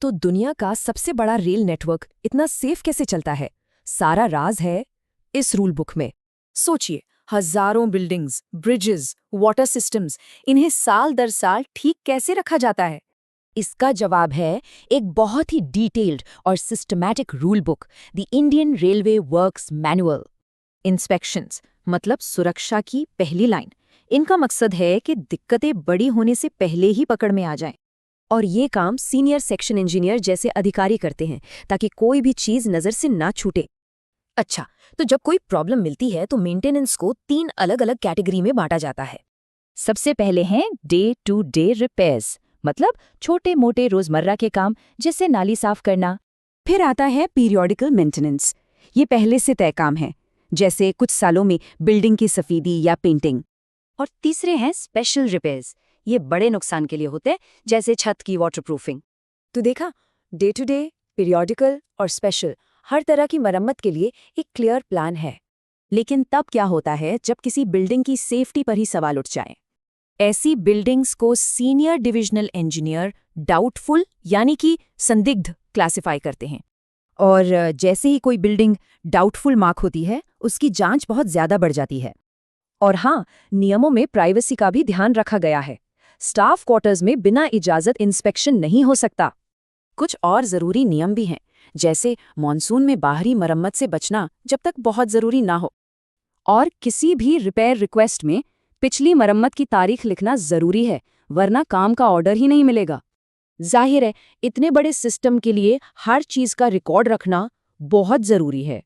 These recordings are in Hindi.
तो दुनिया का सबसे बड़ा रेल नेटवर्क इतना सेफ कैसे चलता है? सारा राज है इस रूल बुक में। सोचिए, हजारों बिल्डिंग्स, ब्रिजेस, वाटर सिस्टम्स, इन्हें साल दर साल ठीक कैसे रखा जाता है? इसका जवाब है एक बहुत ही डिटेल्ड और systematic rule book, the Indian railway works manual. Inspections मतलब सुरक्षा की पहली लाइन। इनका मकसद है कि दिक्कतें बड़ी होने से पहले ही पकड़ में आ जाएं। और ये काम सीनियर सेक्शन इंजीनियर जैसे अधिकारी करते हैं, ताकि कोई भी चीज नजर से ना छूटे। अच्छा, तो जब कोई प्रॉब्लम मिलती है तो मेंटेनेंस को 3 अलग-अलग कैटेगरी में बांटा जाता है। सबसे पहले हैं डे टू डे रिपेयर्स, मतलब छोटे मोटे रोजमर्रा के काम, जैसे नाली साफ करना। फिर आता है पीरियोडिकल मेंटेनेंस। ये पहले से तय काम है, जैसे कुछ सालों में बिल्डिंग की सफेदी या पेंटिंग। और तीसरे हैं स्पेशल रिपेयर्स। ये बड़े नुकसान के लिए होते हैं, जैसे छत की वाटरप्रूफिंग। तो देखा, डे टू डे, पीरियोडिकल और स्पेशल, हर तरह की मरम्मत के लिए एक क्लियर प्लान है। लेकिन तब क्या होता है जब किसी बिल्डिंग की सेफ्टी पर ही सवाल उठ जाए? ऐसी बिल्डिंग्स को सीनियर डिविजनल इंजीनियर डाउटफुल यानी कि संदिग्ध क्लासिफाई करते हैं। और जैसे ही कोई बिल्डिंग डाउटफुल मार्क होती है, उसकी जांच बहुत ज्यादा बढ़ जाती है। और हाँ, नियमों में प्राइवेसी का भी ध्यान रखा गया है। स्टाफ क्वार्टर्स में बिना इजाजत इंस्पेक्शन नहीं हो सकता। कुछ और जरूरी नियम भी हैं, जैसे मॉनसून में बाहरी मरम्मत से बचना जब तक बहुत जरूरी ना हो। और किसी भी रिपेयर रिक्वेस्ट में पिछली मरम्मत की तारीख लिखना जरूरी है, वरना काम का ऑर्डर ही नहीं मिलेगा। जाहिर है, इतने बड़े सिस्टम के लिए हर चीज का रिकॉर्ड रखना बहुत जरूरी है।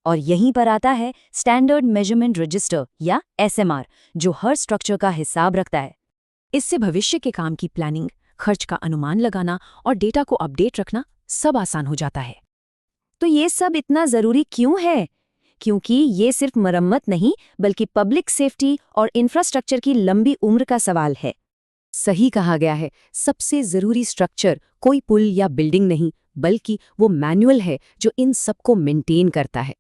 और यहीं पर आता है स्टैंडर्ड मेजरमेंट रजिस्टर या एसएमआर, जो हर स्ट्रक्चर का हिसाब रखता है। इससे भविष्य के काम की प्लानिंग, खर्च का अनुमान लगाना और डेटा को अपडेट रखना सब आसान हो जाता है। तो ये सब इतना जरूरी क्यों है? क्योंकि ये सिर्फ मरम्मत नहीं, बल्कि पब्लिक सेफ्टी और इंफ्रास्ट्रक्चर की लंबी उम्र का सवाल है। सही कहा गया है, सबसे जरूरी स्ट्रक्चर कोई पुल या बिल्डिंग नहीं, बल्कि वो मैनुअल है जो इन सबको मेंटेन करता है।